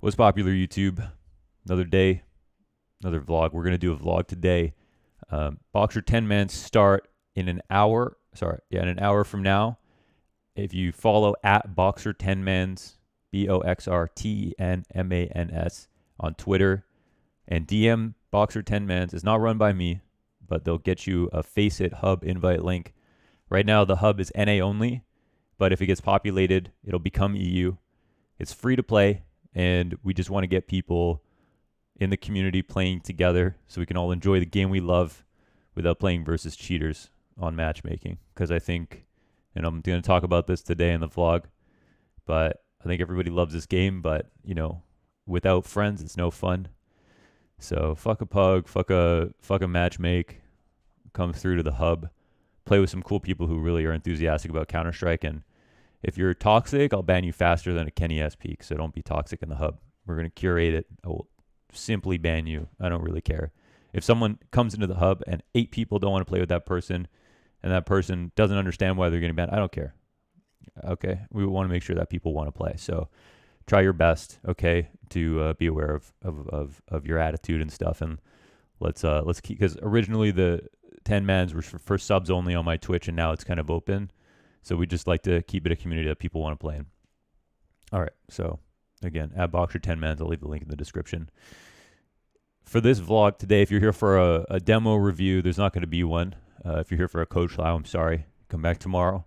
What's popular, YouTube? Another day, another vlog. We're going to do a vlog today. Boxer 10-man start in an hour. In an hour from now. If you follow at Boxer 10mans, BOXRTENMANS on Twitter, and DM Boxer 10mans. It's not run by me, but they'll get you a Faceit Hub invite link. Right now, the hub is NA only, but if it gets populated, it'll become EU. It's free to play, and we just want to get people in the community playing together so we can all enjoy the game we love without playing versus cheaters on matchmaking. Because I think, and I'm going to talk about this today in the vlog, but I think everybody loves this game, but, without friends, it's no fun. So fuck a pug, fuck a matchmake, come through to the hub, play with some cool people who really are enthusiastic about CounterStrike. And if you're toxic, I'll ban you faster than a Kenny S peak. So don't be toxic in the hub. We're going to curate it. I will simply ban you. I don't really care. If someone comes into the hub and 8 people don't want to play with that person and that person doesn't understand why they're getting banned, I don't care. Okay. We want to make sure that people want to play. So try your best, okay, to be aware of your attitude and stuff. And let's keep, because originally the 10 mans were for subs only on my Twitch, and now it's kind of open. So we just like to keep it a community that people want to play in. All right. So again, at Boxer 10 mans, I'll leave the link in the description. For this vlog today, if you're here for a demo review, there's not going to be one. If you're here for a Coach Lau, I'm sorry. Come back tomorrow.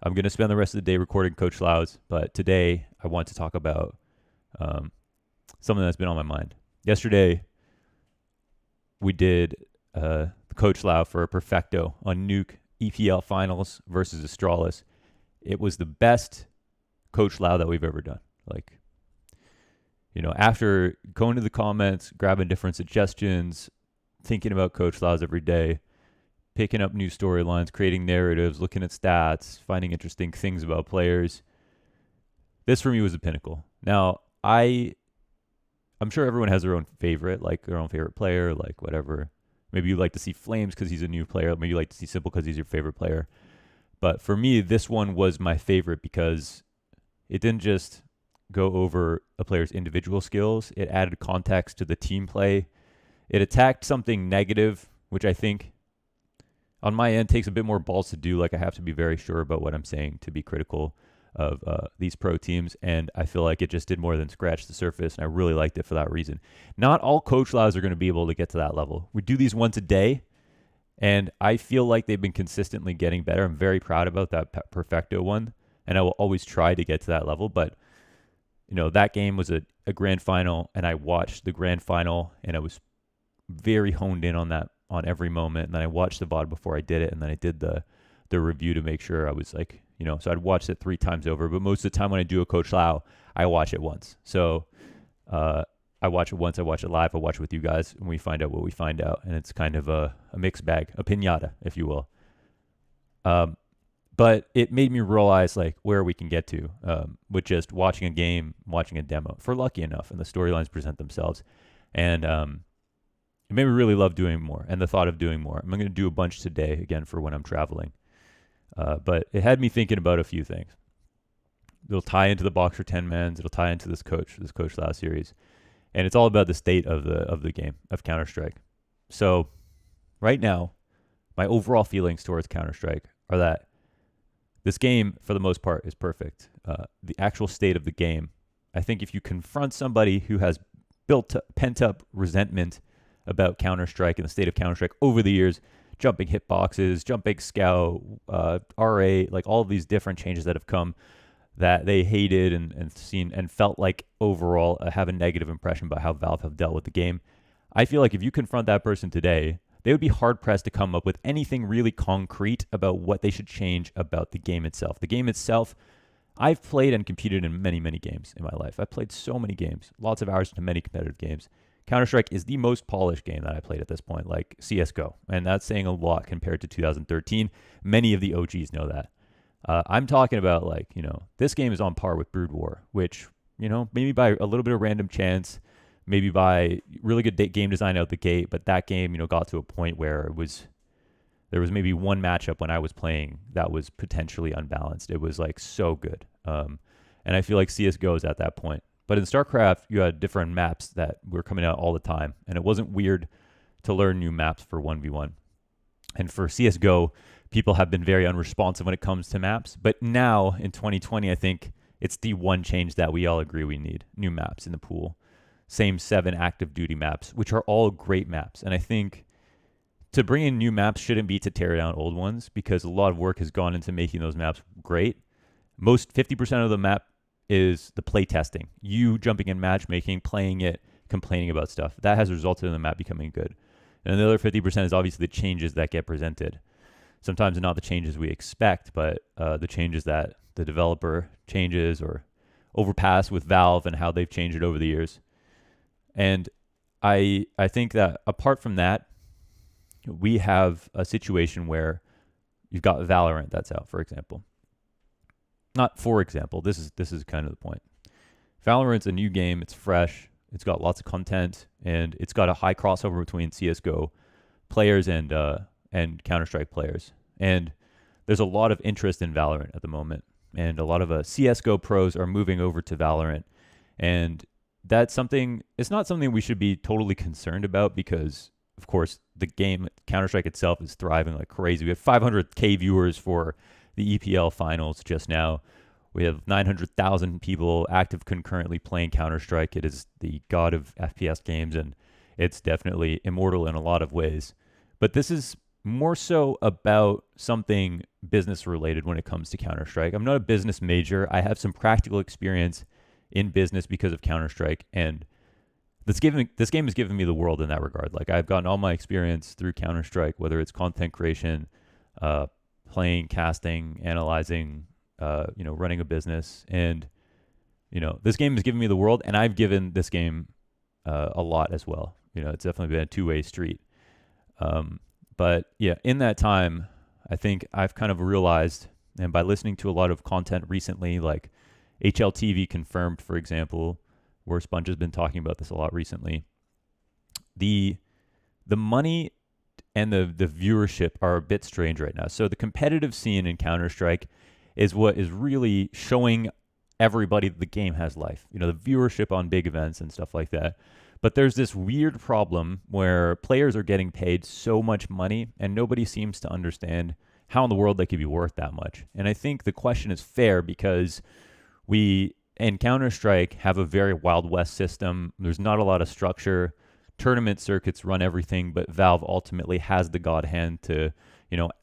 I'm going to spend the rest of the day recording Coach Lau's, but today I want to talk about something that's been on my mind. Yesterday, we did Coach Lau for a Perfecto on Nuke EPL Finals versus Astralis. It was the best Coach Lau that we've ever done. After going to the comments, grabbing different suggestions, thinking about Coach Lau's every day, picking up new storylines, creating narratives, looking at stats, finding interesting things about players. This for me was the pinnacle. Now, I'm sure everyone has their own favorite, like their own favorite player, like whatever. Maybe you like to see Flames because he's a new player. Maybe you like to see Simple because he's your favorite player. But for me, this one was my favorite because it didn't just go over a player's individual skills. It added context to the team play. It attacked something negative, which I think on my end takes a bit more balls to do. Like, I have to be very sure about what I'm saying to be critical of these pro teams, and I feel like it just did more than scratch the surface, and I really liked it for that reason. Not all Coach Laus are going to be able to get to that level. We do these once a day, and I feel like they've been consistently getting better. I'm very proud about that Perfecto one, and I will always try to get to that level, but that game was a grand final, and I watched the grand final, and I was very honed in on that, on every moment. And then I watched the VOD before I did it, and then I did the review to make sure I was like, so I'd watched it 3 times over. But most of the time when I do a Coach Lau, I watch it once. So I watch it once, I watch it live, I watch it with you guys, and we find out what we find out. And it's kind of a mixed bag, a pinata, if you will. But it made me realize where we can get to with just watching a game, watching a demo, if we're lucky enough, and the storylines present themselves. And it made me really love doing more, and the thought of doing more. I'm going to do a bunch today, again, for when I'm traveling. But it had me thinking about a few things. It'll tie into the Boxer 10 mans. It'll tie into this Coach Lau series. And it's all about the state of the game, of Counter-Strike. So right now, my overall feelings towards Counter-Strike are that this game, for the most part, is perfect. The actual state of the game, I think if you confront somebody who has pent-up resentment about Counter-Strike and the state of Counter-Strike over the years, jumping hitboxes, jumping scout, RA, all of these different changes that have come that they hated and seen and felt like overall have a negative impression about how Valve have dealt with the game. I feel like if you confront that person today, they would be hard-pressed to come up with anything really concrete about what they should change about the game itself. The game itself, I've played and competed in many, many games in my life. I've played so many games, lots of hours into many competitive games. Counter-Strike is the most polished game that I played at this point, like CSGO. And that's saying a lot compared to 2013. Many of the OGs know that. I'm talking about this game is on par with Brood War, which, maybe by a little bit of random chance, maybe by really good game design out the gate, but that game, got to a point where there was maybe one matchup when I was playing that was potentially unbalanced. It was so good. And I feel like CSGO is at that point. But in StarCraft, you had different maps that were coming out all the time, and it wasn't weird to learn new maps for 1v1. And for CSGO, people have been very unresponsive when it comes to maps. But now in 2020, I think it's the one change that we all agree we need: new maps in the pool. Same 7 active duty maps, which are all great maps. And I think to bring in new maps shouldn't be to tear down old ones, because a lot of work has gone into making those maps great. Most 50% of the map is the play testing. You jumping in matchmaking, playing it, complaining about stuff. That has resulted in the map becoming good. And the other 50% is obviously the changes that get presented. Sometimes not the changes we expect, but the changes that the developer changes or overpass with Valve and how they've changed it over the years. And I think that apart from that, we have a situation where you've got Valorant that's out, for example. Not for example, this is kind of the point. Valorant's a new game, it's fresh, it's got lots of content, and it's got a high crossover between CSGO players and CounterStrike players. And there's a lot of interest in Valorant at the moment, and a lot of CSGO pros are moving over to Valorant. And that's something, it's not something we should be totally concerned about, because of course the game CounterStrike itself is thriving like crazy. We have 500k viewers for the EPL finals just now. We have 900,000 people active concurrently playing Counter-Strike. It is the god of FPS games, and it's definitely immortal in a lot of ways. But this is more so about something business related when it comes to Counter-Strike. I'm not a business major. I have some practical experience in business because of Counter-Strike, and this game has given me the world in that regard. Like, I've gotten all my experience through Counter-Strike, whether it's content creation, playing, casting, analyzing, running a business. And, this game has given me the world, and I've given this game a lot as well. It's definitely been a two-way street. But yeah, in that time, I think I've kind of realized, and by listening to a lot of content recently, like HLTV Confirmed, for example, where Sponge has been talking about this a lot recently, the money and the viewership are a bit strange right now. So the competitive scene in Counter-Strike is what is really showing everybody that the game has life. The viewership on big events and stuff like that. But there's this weird problem where players are getting paid so much money, and nobody seems to understand how in the world they could be worth that much. And I think the question is fair, because we in Counter-Strike have a very Wild West system. There's not a lot of structure. Tournament circuits run everything, but Valve ultimately has the god hand to,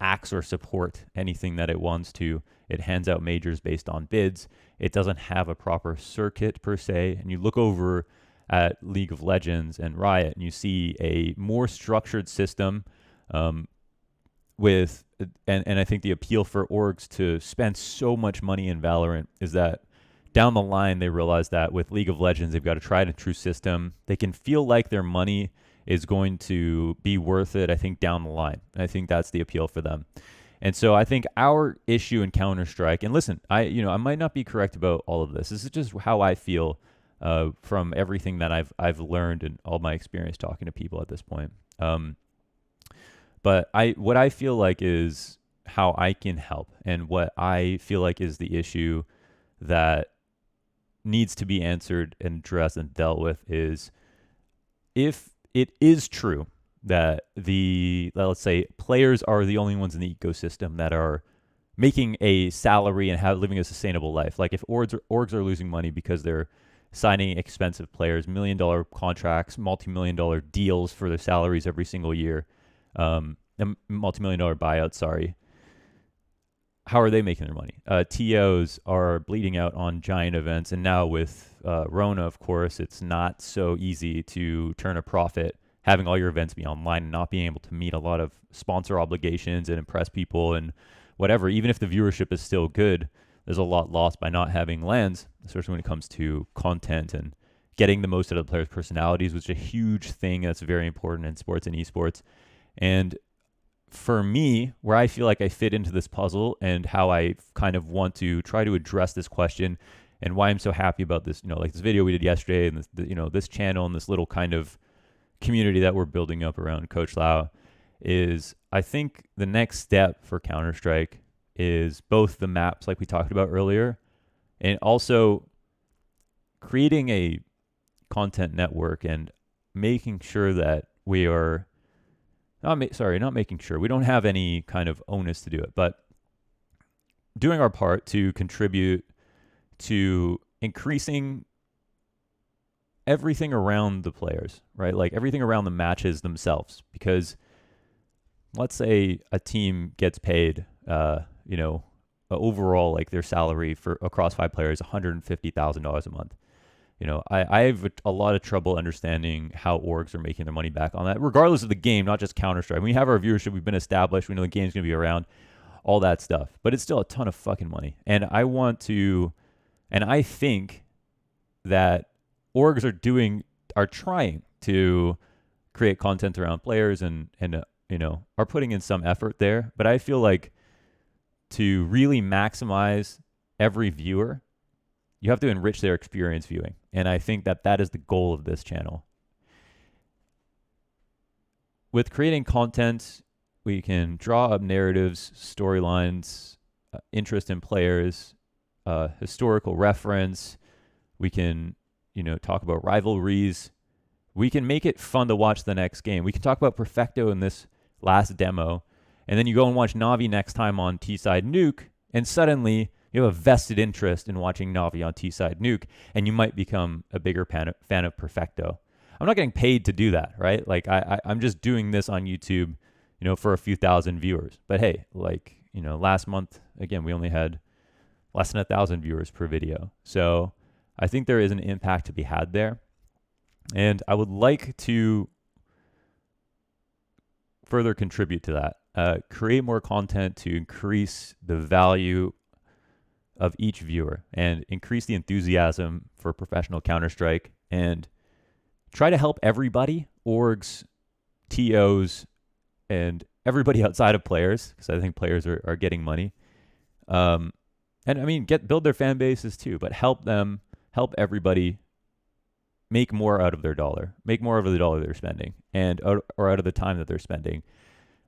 axe or support anything that it wants to. It hands out majors based on bids. It doesn't have a proper circuit per se. And you look over at League of Legends and Riot, and you see a more structured system with, and I think the appeal for orgs to spend so much money in Valorant is that down the line, they realize that with League of Legends, they've got a tried and true system. They can feel like their money is going to be worth it, I think, down the line. And I think that's the appeal for them. And so I think our issue in Counter-Strike, and listen, I might not be correct about all of this. This is just how I feel from everything that I've learned and all my experience talking to people at this point. But what I feel like is how I can help, and what I feel like is the issue that needs to be answered and addressed and dealt with, is if it is true that let's say players are the only ones in the ecosystem that are making a salary and living a sustainable life. Like if orgs are losing money because they're signing expensive players, $1 million contracts, multi-million-dollar deals for their salaries every single year, multi-million-dollar buyouts, sorry. How are they making their money? TOs are bleeding out on giant events. And now with Rona, of course, it's not so easy to turn a profit having all your events be online and not being able to meet a lot of sponsor obligations and impress people and whatever. Even if the viewership is still good, there's a lot lost by not having LANs, especially when it comes to content and getting the most out of the players' personalities, which is a huge thing that's very important in sports and esports. And for me, where I feel like I fit into this puzzle and how I kind of want to try to address this question and why I'm so happy about this, like this video we did yesterday and this channel and this little kind of community that we're building up around Coach Lau, is I think the next step for creating a content network and making sure that we are not making sure we don't have any kind of onus to do it, but doing our part to contribute to increasing everything around the players, right? Like everything around the matches themselves. Because let's say a team gets paid, overall, like their salary for across 5 players, $150,000 a month. I have a lot of trouble understanding how orgs are making their money back on that, regardless of the game, not just CounterStrike. We have our viewership, we've been established, we know the game's going to be around, all that stuff. But it's still a ton of fucking money. And I think that orgs are trying to create content around players and are putting in some effort there. But I feel like to really maximize every viewer, you have to enrich their experience viewing. And I think that is the goal of this channel. With creating content, we can draw up narratives, storylines, interest in players, historical reference. We can, talk about rivalries. We can make it fun to watch the next game. We can talk about Perfecto in this last demo, and then you go and watch Navi next time on T-Side Nuke, and suddenly you have a vested interest in watching Navi on T-Side Nuke, and you might become a bigger fan of Perfecto. I'm not getting paid to do that, right? Like I'm just doing this on YouTube, for a few thousand viewers. But hey, last month, again, we only had less than 1,000 viewers per video. So I think there is an impact to be had there. And I would like to further contribute to that. Create more content to increase the value of each viewer and increase the enthusiasm for professional Counter-Strike, and try to help everybody, orgs, TOs, and everybody outside of players, because I think players are getting money. And I mean, build their fan bases too, but help everybody make more out of their dollar, make more of the dollar they're spending, or out of the time that they're spending.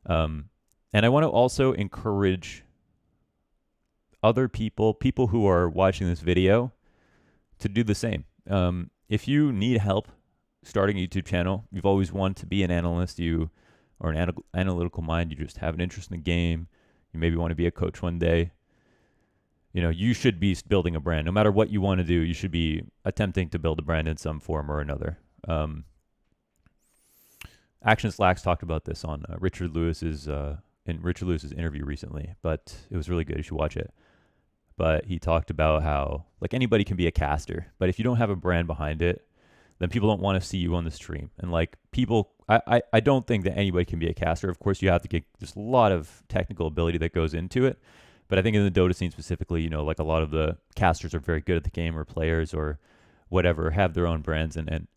And I want to also encourage other people who are watching this video, to do the same. If you need help starting a YouTube channel, you've always wanted to be an analyst, or an analytical mind, you just have an interest in the game, you maybe want to be a coach one day, you should be building a brand. No matter what you want to do, you should be attempting to build a brand in some form or another. Action Slacks talked about this on Richard Lewis's interview recently, but it was really good. You should watch it. But he talked about how anybody can be a caster, but if you don't have a brand behind it, then people don't want to see you on the stream. And I don't think that anybody can be a caster. Of course, you have to get just a lot of technical ability that goes into it. But I think in the Dota scene specifically, a lot of the casters are very good at the game, or players or whatever have their own brands. And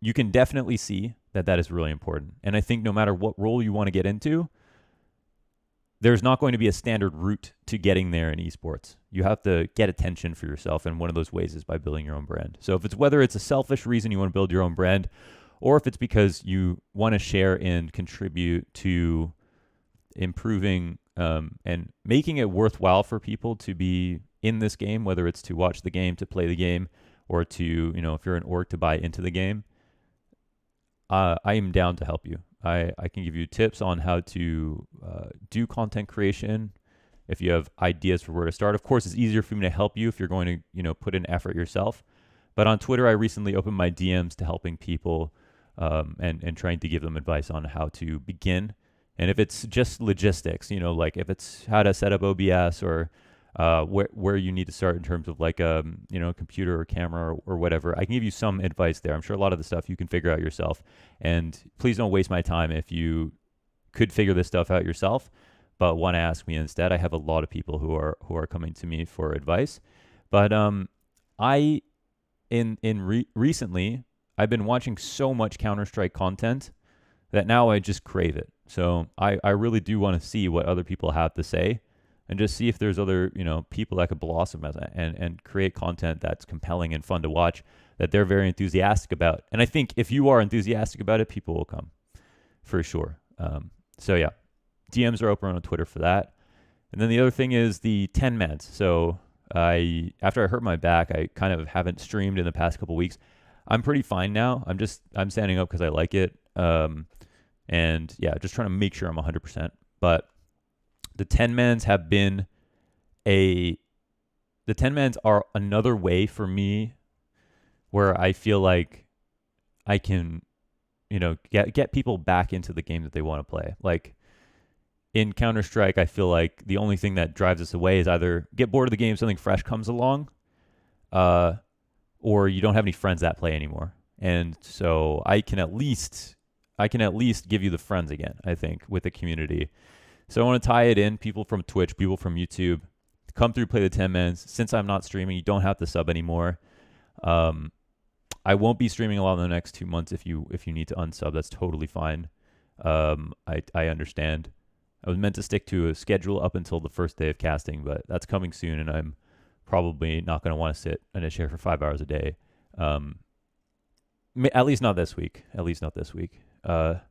you can definitely see that is really important. And I think no matter what role you want to get into, there's not going to be a standard route to getting there in esports. You have to get attention for yourself, and one of those ways is by building your own brand. So whether it's a selfish reason you want to build your own brand, or if it's because you want to share and contribute to improving and making it worthwhile for people to be in this game, whether it's to watch the game, to play the game, or to, if you're an org, to buy into the game, I am down to help you. I can give you tips on how to do content creation. If you have ideas for where to start, of course, it's easier for me to help you if you're going to, put in effort yourself. But on Twitter, I recently opened my DMs to helping people and trying to give them advice on how to begin. And if it's just logistics, if it's how to set up OBS, or where you need to start in terms of computer or camera or whatever, I can give you some advice there. I'm sure a lot of the stuff you can figure out yourself. And please don't waste my time if you could figure this stuff out yourself, but want to ask me instead. I have a lot of people who are coming to me for advice. But recently, I've been watching so much Counter-Strike content that now I just crave it. So I really do want to see what other people have to say, and just see if there's other, people that could blossom as and create content that's compelling and fun to watch, that they're very enthusiastic about. And I think if you are enthusiastic about it, people will come for sure. So yeah, DMs are open on Twitter for that. And then the other thing is the 10 mans. So After I hurt my back, I kind of haven't streamed in the past couple weeks. I'm pretty fine now. I'm standing up because I like it. And yeah, just trying to make sure I'm 100%. But the 10-mans have been the 10-mans are another way for me where I feel like I can, get people back into the game that they want to play. Like in CounterStrike, I feel like the only thing that drives us away is either get bored of the game, something fresh comes along, or you don't have any friends that play anymore. And so I can at least give you the friends again, I think, with the community. So I want to tie it in. People from Twitch, people from YouTube, come through, play the 10-mans. Since I'm not streaming, you don't have to sub anymore. I won't be streaming a lot in the next 2 months. If you need to unsub, that's totally fine. I understand. I was meant to stick to a schedule up until the first day of casting, but that's coming soon, and I'm probably not going to want to sit in a chair for 5 hours a day. At least not this week. But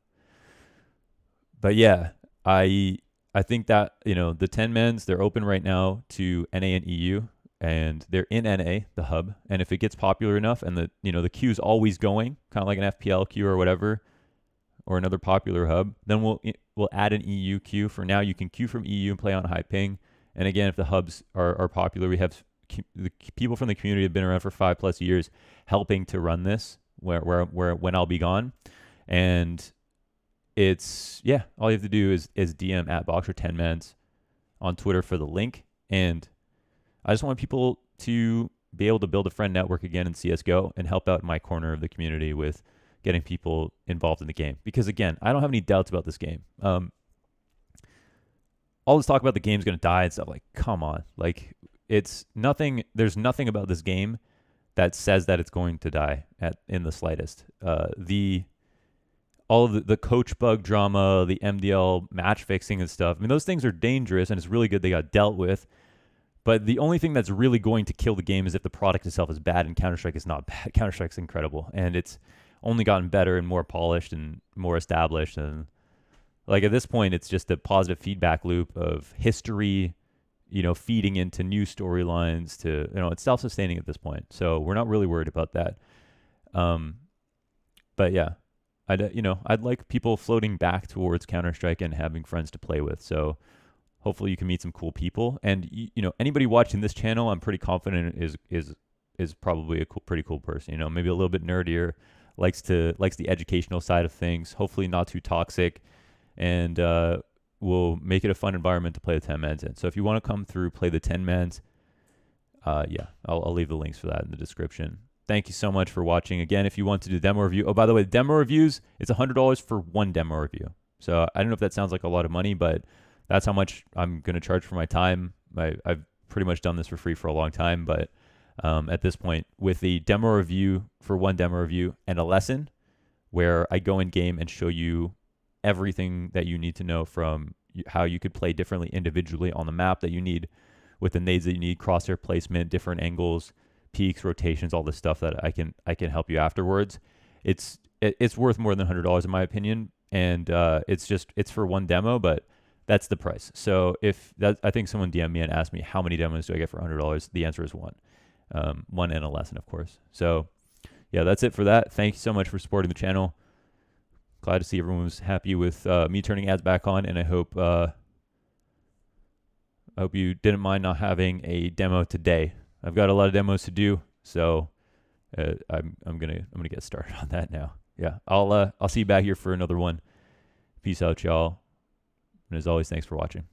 yeah, I think that, the 10-mans, they're open right now to NA and EU, and they're in NA, the hub. And if it gets popular enough and the queue's always going, kind of like an FPL queue or whatever, or another popular hub, then we'll add an EU queue. For now, you can queue from EU and play on high ping. And again, if the hubs are popular, we have the people from the community have been around for 5+ years helping to run this where when I'll be gone. And it's, yeah, all you have to do is DM at Boxer10mans on Twitter for the link. And I just want people to be able to build a friend network again in CSGO and help out my corner of the community with getting people involved in the game. Because again, I don't have any doubts about this game. All this talk about the game's going to die and stuff, like, come on. Like, it's nothing, there's nothing about this game that says that it's going to die in the slightest. All of the coach bug drama, the MDL match fixing and stuff, I mean, those things are dangerous, and it's really good they got dealt with. But the only thing that's really going to kill the game is if the product itself is bad, and Counter-Strike is not bad. Counter-Strike's incredible, and it's only gotten better and more polished and more established. And like at this point, it's just a positive feedback loop of history, feeding into new storylines to, it's self-sustaining at this point. So we're not really worried about that. But yeah, I'd like people floating back towards Counter-Strike and having friends to play with. So hopefully you can meet some cool people. And, anybody watching this channel, I'm pretty confident is probably a pretty cool person, maybe a little bit nerdier, likes the educational side of things, hopefully not too toxic, and will make it a fun environment to play the 10-mans in. So if you want to come through, play the 10-mans, yeah, I'll leave the links for that in the description. Thank you so much for watching. Again, if you want to do demo review, oh, by the way, demo reviews, it's $100 for one demo review. So I don't know if that sounds like a lot of money, but that's how much I'm going to charge for my time. I've pretty much done this for free for a long time, but at this point, with the demo review for one demo review and a lesson where I go in game and show you everything that you need to know, from how you could play differently individually on the map that you need, with the nades that you need, crosshair placement, different angles, peaks, rotations, all this stuff that I can help you afterwards. It's worth more than $100 in my opinion, and it's for one demo, but that's the price. So I think someone DM'd me and asked me how many demos do I get for $100. The answer is one. One and a lesson, of course. So yeah, that's it for that. Thank you so much for supporting the channel. Glad to see everyone was happy with me turning ads back on, and I hope you didn't mind not having a demo today. I've got a lot of demos to do, so I'm gonna get started on that now. Yeah, I'll see you back here for another one. Peace out, y'all. And as always, thanks for watching.